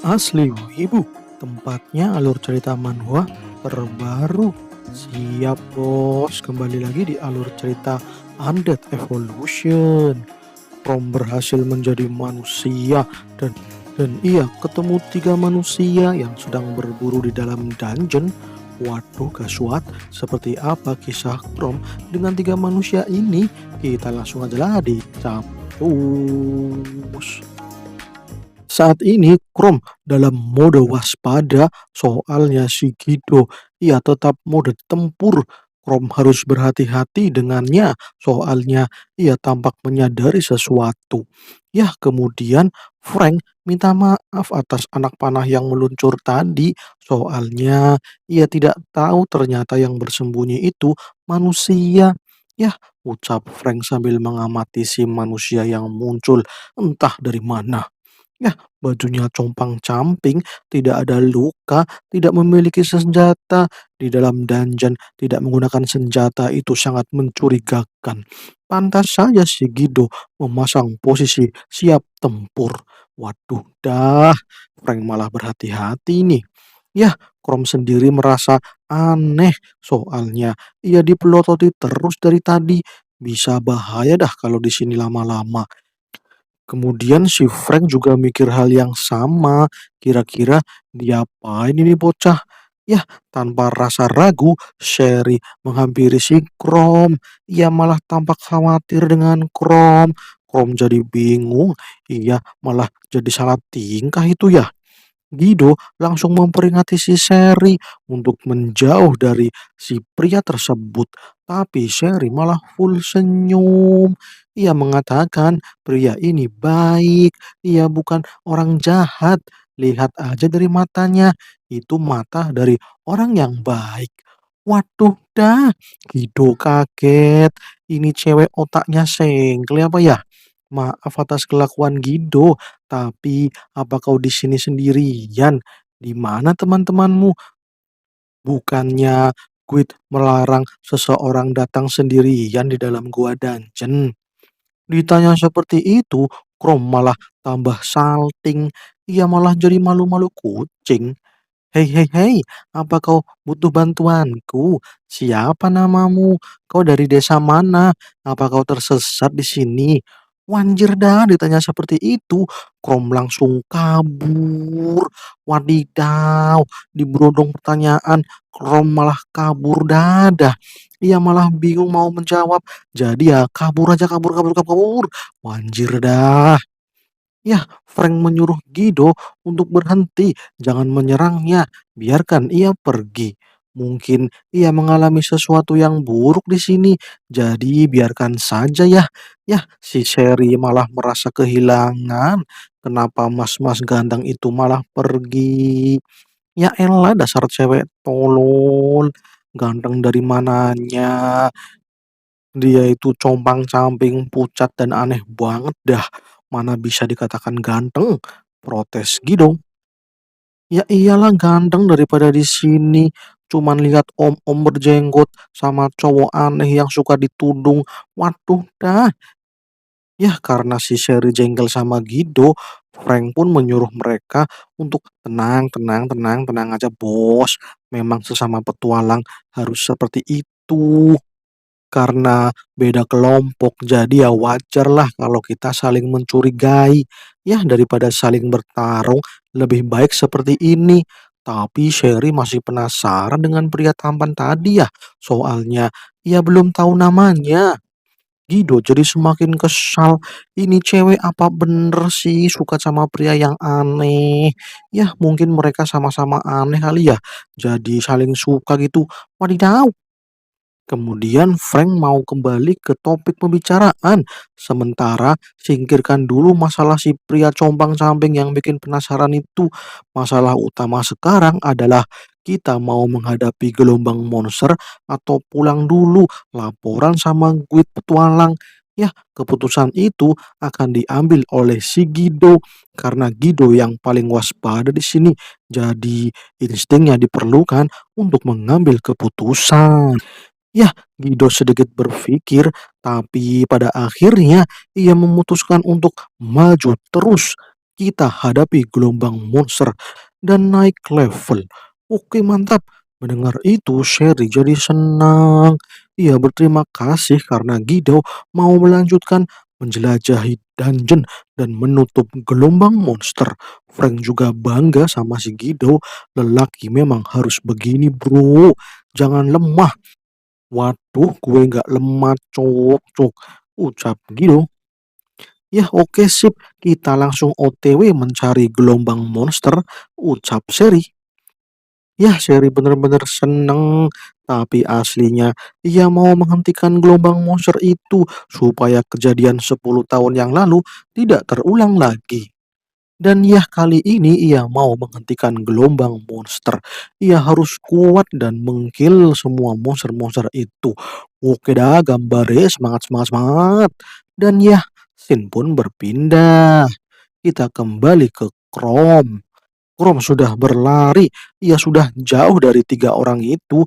Asli Wibu, tempatnya alur cerita manhwa terbaru. Siap bos, kembali lagi di alur cerita Undead Evolution. Rom berhasil menjadi manusia dan ia ketemu 3 manusia yang sedang berburu di dalam dungeon. Waduh gaswat, seperti apa kisah Rom dengan 3 manusia ini? Kita langsung aja lah di campus. Saat ini Chrome dalam mode waspada, soalnya si Gido ia tetap mode tempur. Chrome harus berhati-hati dengannya, soalnya ia tampak menyadari sesuatu. Ya, kemudian Frank minta maaf atas anak panah yang meluncur tadi, soalnya ia tidak tahu ternyata yang bersembunyi itu manusia. Ya, ucap Frank sambil mengamati si manusia yang muncul entah dari mana. Ya, bajunya compang-camping, tidak ada luka, tidak memiliki senjata. Di dalam dungeon, tidak menggunakan senjata itu sangat mencurigakan. Pantas saja si Gido memasang posisi siap tempur. Waduh dah, Frank malah berhati-hati nih. Ya, Krom sendiri merasa aneh, soalnya ia dipelototi terus dari tadi. Bisa bahaya dah kalau di sini lama-lama. Kemudian si Frank juga mikir hal yang sama. Kira-kira diapain ini bocah? Yah, tanpa rasa ragu, Sherry menghampiri si Krom. Ia malah tampak khawatir dengan Krom. Krom jadi bingung. Ia malah jadi salah tingkah itu ya. Guido langsung memperingati si Sherry untuk menjauh dari si pria tersebut. Tapi Sherry malah full senyum. Ia mengatakan pria ini baik, ia bukan orang jahat. Lihat aja dari matanya, itu mata dari orang yang baik. Waduh dah, Guido kaget. Ini cewek otaknya sengkel apa ya? Maaf atas kelakuan Guido, tapi apa kau di sini sendirian? Di mana teman-temanmu? Bukannya Guild melarang seseorang datang sendirian di dalam gua dungeon. Ditanya seperti itu, Krom malah tambah salting. Ia malah jadi malu-malu kucing. Hei, hei, hei, apa kau butuh bantuanku? Siapa namamu? Kau dari desa mana? Apa kau tersesat di sini? Wanjir dah, ditanya seperti itu, Krom langsung kabur. Wadidaw, di berodong pertanyaan, Krom malah kabur dadah. Ia malah bingung mau menjawab. Jadi ya kabur aja, kabur, kabur, kabur, kabur. Wanjir dah. Ya, Frank menyuruh Guido untuk berhenti, jangan menyerangnya, biarkan ia pergi. Mungkin ia mengalami sesuatu yang buruk di sini, jadi biarkan saja ya. Ya, si Sherry malah merasa kehilangan. Kenapa mas-mas ganteng itu malah pergi? Ya elah, dasar cewek tolol. Ganteng dari mananya? Dia itu compang-camping, pucat, dan aneh banget dah. Mana bisa dikatakan ganteng? Protes Gido. Ya iyalah ganteng daripada di sini. Cuman lihat om-om berjenggot sama cowok aneh yang suka ditudung. Waduh dah. Ya karena si Sherry jengkel sama Gido, Frank pun menyuruh mereka untuk tenang, tenang, tenang, tenang aja bos. Memang sesama petualang harus seperti itu. Karena beda kelompok, jadi ya wajarlah kalau kita saling mencurigai. Ya, daripada saling bertarung, lebih baik seperti ini. Tapi Sherry masih penasaran dengan pria tampan tadi ya. Soalnya ia belum tahu namanya. Gido jadi semakin kesal. Ini cewek apa bener sih suka sama pria yang aneh? Ya, mungkin mereka sama-sama aneh kali ya. Jadi saling suka gitu. Wadidaw. Kemudian Frank mau kembali ke topik pembicaraan. Sementara singkirkan dulu masalah si pria compang-camping yang bikin penasaran itu. Masalah utama sekarang adalah kita mau menghadapi gelombang monster atau pulang dulu laporan sama guide petualang. Ya, keputusan itu akan diambil oleh si Gido karena Gido yang paling waspada di sini. Jadi instingnya diperlukan untuk mengambil keputusan. Ya, Guido sedikit berpikir, tapi pada akhirnya ia memutuskan untuk maju terus. kita hadapi gelombang monster dan naik level. Oke, mantap. Mendengar itu, Sherry jadi senang. Ia berterima kasih karena Guido mau melanjutkan menjelajahi dungeon dan menutup gelombang monster. Frank juga bangga sama si Guido. Lelaki memang harus begini, bro. Jangan lemah. Waduh, gue nggak lemah, cok, cok. Ucap Guido. Ya oke sip, kita langsung OTW mencari gelombang monster, ucap Sherry. Ya, Sherry bener-bener seneng, tapi aslinya ia mau menghentikan gelombang monster itu supaya kejadian 10 tahun yang lalu tidak terulang lagi. Dan ya kali ini ia mau menghentikan gelombang monster. Ia harus kuat dan mengkill semua monster-monster itu. Oke dah, gambarnya semangat semangat semangat. Dan ya, scene pun berpindah. Kita kembali ke Chrome. Chrome sudah berlari. Ia sudah jauh dari tiga orang itu.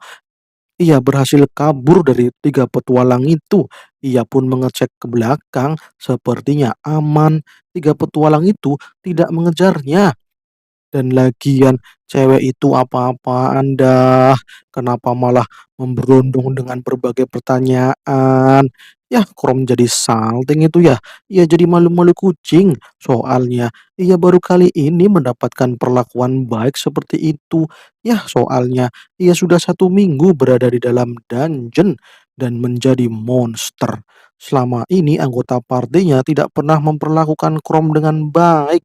Ia berhasil kabur dari tiga petualang itu. Ia pun mengecek ke belakang. Sepertinya aman. Tiga petualang itu tidak mengejarnya. Dan lagian cewek itu apa-apaan dah. Kenapa malah memberundung dengan berbagai pertanyaan. Ya, Krom jadi salting itu ya. Ia jadi malu-malu kucing. Soalnya ia baru kali ini mendapatkan perlakuan baik seperti itu. Ya, soalnya ia sudah 1 minggu berada di dalam dungeon dan menjadi monster. Selama ini anggota partainya tidak pernah memperlakukan Krom dengan baik.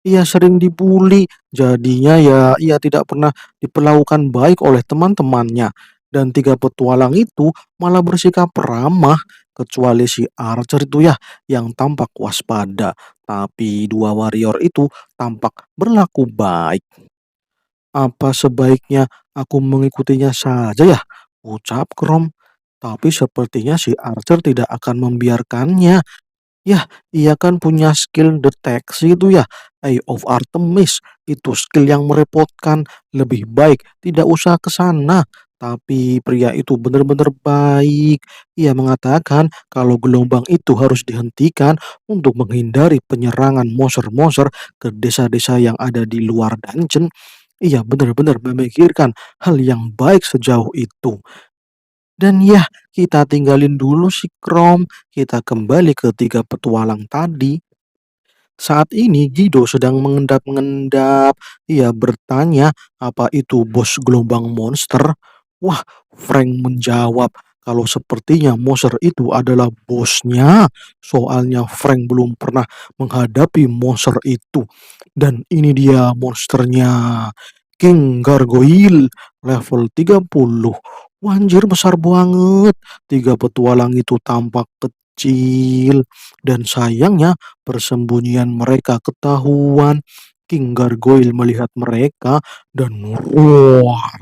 Ia sering dibully, jadinya ya ia tidak pernah diperlakukan baik oleh teman-temannya. Dan tiga petualang itu malah bersikap ramah, kecuali si Archer itu ya yang tampak waspada. Tapi dua warrior itu tampak berlaku baik. Apa sebaiknya aku mengikutinya saja ya? Ucap Krom. Tapi sepertinya si Archer tidak akan membiarkannya. Yah, ia kan punya skill deteksi itu ya, Eye of Artemis. Itu skill yang merepotkan. Lebih baik tidak usah ke sana. Tapi pria itu benar-benar baik. Ia mengatakan kalau gelombang itu harus dihentikan untuk menghindari penyerangan monster-monster ke desa-desa yang ada di luar dungeon. Ia benar-benar memikirkan hal yang baik sejauh itu. Dan ya, kita tinggalin dulu si Krom. Kita kembali ke tiga petualang tadi. Saat ini Guido sedang mengendap-mengendap. Ia bertanya apa itu bos gelombang monster. Wah, Frank menjawab kalau sepertinya monster itu adalah bosnya. Soalnya Frank belum pernah menghadapi monster itu. Dan ini dia monsternya. King Gargoyle level 30. Wah, anjir besar banget. Tiga petualang itu tampak kecil. Dan sayangnya persembunyian mereka ketahuan. King Gargoyle melihat mereka dan roar.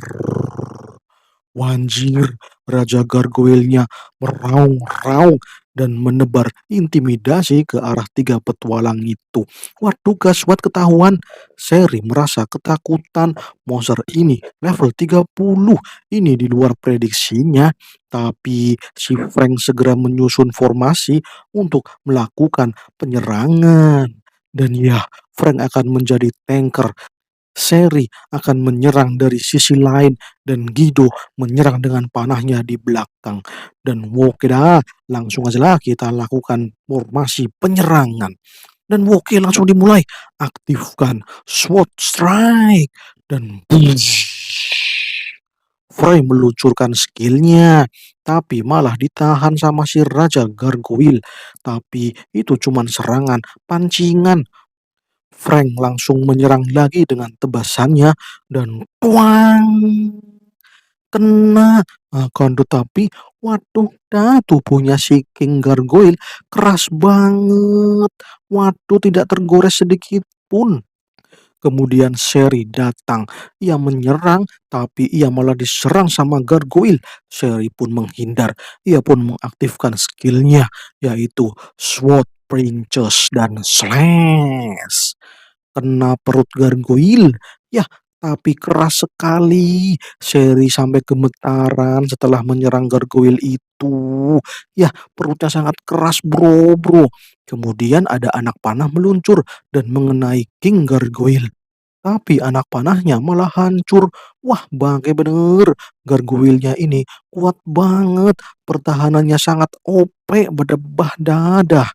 Wanjir, Raja Gargoyle-nya meraung-raung dan menebar intimidasi ke arah tiga petualang itu. Waduh, gaswat ketahuan. Sherry merasa ketakutan. Monster ini level 30. Ini di luar prediksinya. Tapi si Frank segera menyusun formasi untuk melakukan penyerangan. Dan ya, Frank akan menjadi tanker. Sherry akan menyerang dari sisi lain dan Guido menyerang dengan panahnya di belakang. Dan oke dah, langsung aja lah kita lakukan formasi penyerangan. Dan oke langsung dimulai. Aktifkan SWOT Strike. Dan boom. Frey meluncurkan skillnya, tapi malah ditahan sama si Raja Gargoyle. Tapi itu cuman serangan, pancingan. Frank langsung menyerang lagi dengan tebasannya dan tuang kena. Akan tetapi waduh dah tubuhnya si King Gargoyle keras banget. Waduh tidak tergores sedikit pun. Kemudian Sherry datang. Ia menyerang, tapi ia malah diserang sama Gargoyle. Sherry pun menghindar. Ia pun mengaktifkan skillnya, yaitu Sword Princess dan Slash. Kena perut Gargoyle. Ya, tapi keras sekali. Sherry sampai gemetaran setelah menyerang gargoyle itu. Ya, perutnya sangat keras, bro. Kemudian ada anak panah meluncur dan mengenai King Gargoyle. Tapi anak panahnya malah hancur. Wah, bangke bener. Gargoyle-nya ini kuat banget. Pertahanannya sangat OP, berdebah dadah.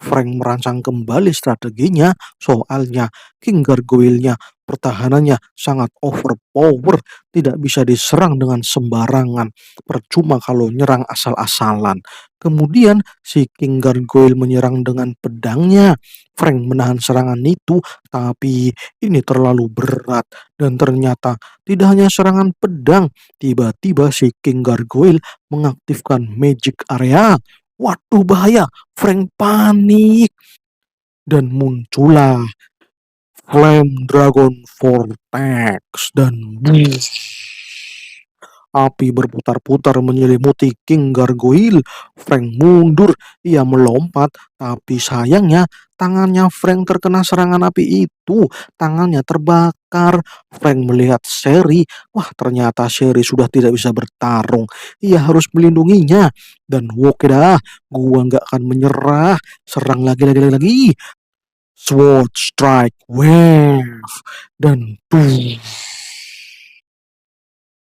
Frank merancang kembali strateginya, soalnya King Gargoyle-nya pertahanannya sangat overpower, tidak bisa diserang dengan sembarangan. Percuma kalau nyerang asal-asalan. Kemudian si King Gargoyle menyerang dengan pedangnya. Frank menahan serangan itu, tapi ini terlalu berat. Dan ternyata tidak hanya serangan pedang, tiba-tiba si King Gargoyle mengaktifkan magic area. Waduh, bahaya. Frank panik dan muncullah Flame Dragon Vortex dan api berputar-putar menyelimuti King Gargoyle. Frank mundur, ia melompat, tapi sayangnya tangannya Frank terkena serangan api itu. Tangannya terbakar. Frank melihat Sherry. Wah, ternyata Sherry sudah tidak bisa bertarung. Ia harus melindunginya. Dan oke dah, gua nggak akan menyerah. Serang lagi. Sword Strike Wave. Dan tuh.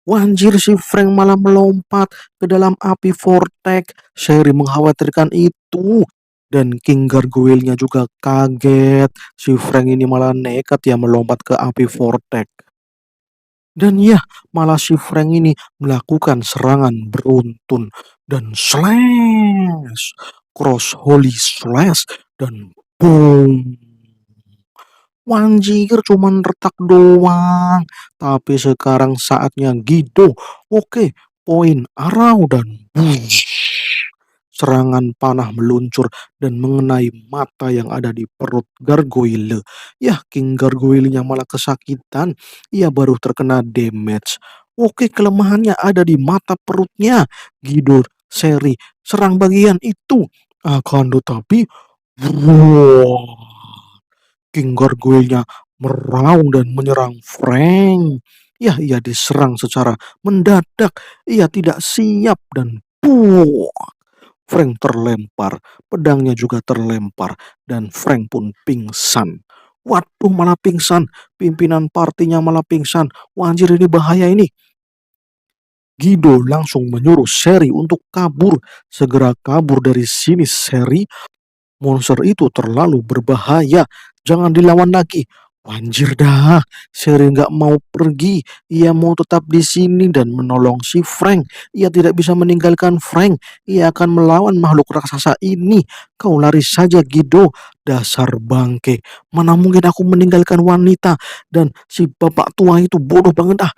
Wanjir, si Frank malah melompat ke dalam api vortex. Sherry mengkhawatirkan itu. Dan King Gargoyle-nya juga kaget. Si Frank ini malah nekat ya melompat ke api vortex. Dan ya, malah si Frank ini melakukan serangan beruntun. Dan slash. Cross Holy Slash. Dan boom. Wanjir, cuman retak doang. Tapi sekarang saatnya Guido. Oke, poin arrow dan boom. Serangan panah meluncur dan mengenai mata yang ada di perut Gargoyle. Ya, King Gargoyle-nya malah kesakitan. Ia baru terkena damage. Oke, kelemahannya ada di mata perutnya. Guido, Sherry, serang bagian itu. Akan tetapi, wow, King Gargoyle-nya meraung dan menyerang Frank. Ya, ia diserang secara mendadak. Ia tidak siap dan Frank terlempar. Pedangnya juga terlempar. Dan Frank pun pingsan. Waduh, malah pingsan. Pimpinan partinya malah pingsan. Wah, anjir, ini bahaya ini. Guido langsung menyuruh Sherry untuk kabur. Segera kabur dari sini, Sherry. Monster itu terlalu berbahaya. Jangan dilawan lagi. Anjir dah, Sherry nggak mau pergi. Ia mau tetap di sini dan menolong si Frank. Ia tidak bisa meninggalkan Frank. Ia akan melawan makhluk raksasa ini. Kau lari saja, Guido. Dasar bangke. Mana mungkin aku meninggalkan wanita. Dan si bapak tua itu bodoh banget ah.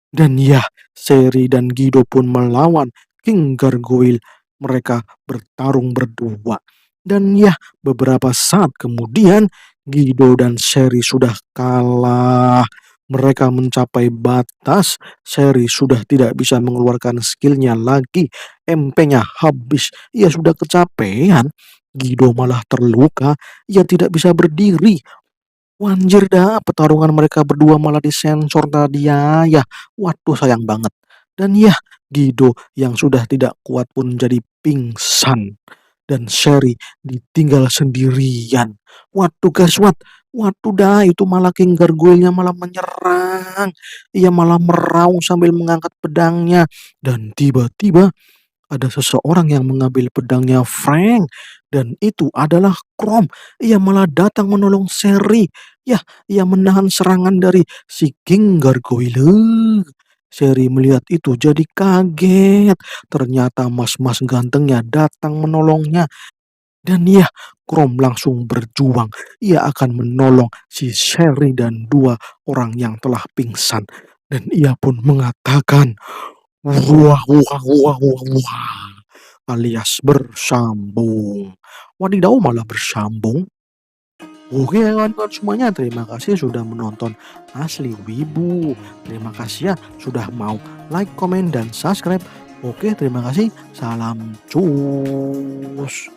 Dan ya, Sherry dan Guido pun melawan King Gargoyle. Mereka bertarung berdua. Dan ya, beberapa saat kemudian Guido dan Sherry sudah kalah. Mereka mencapai batas. Sherry sudah tidak bisa mengeluarkan skillnya lagi. MP-nya habis. Ia sudah kecapean. Guido malah terluka. Ia tidak bisa berdiri. Wanjir dah, pertarungan mereka berdua malah disensor tadi ya. Ya, waduh, sayang banget. Dan ya, Guido yang sudah tidak kuat pun jadi pingsan. Dan Sherry ditinggal sendirian. Waduh, gaswat. Waduh dah, itu malah King Gargoyle-nya malah menyerang. Ia malah meraung sambil mengangkat pedangnya. Dan tiba-tiba ada seseorang yang mengambil pedangnya Frank. Dan itu adalah Chrome. Ia malah datang menolong Sherry. Ya, ia menahan serangan dari si King Gargoyle. Sherry melihat itu jadi kaget. Ternyata mas-mas gantengnya datang menolongnya. Dan ya, Chrome langsung berjuang. Ia akan menolong si Sherry dan dua orang yang telah pingsan. Dan ia pun mengatakan, wah, wah, wah, wah, wah, alias bersambung. Wadidaw, malah bersambung. Oke kawan-kawan semuanya, terima kasih sudah menonton Asli Wibu. Terima kasih ya sudah mau like, komen, dan subscribe. Oke, terima kasih. Salam cus.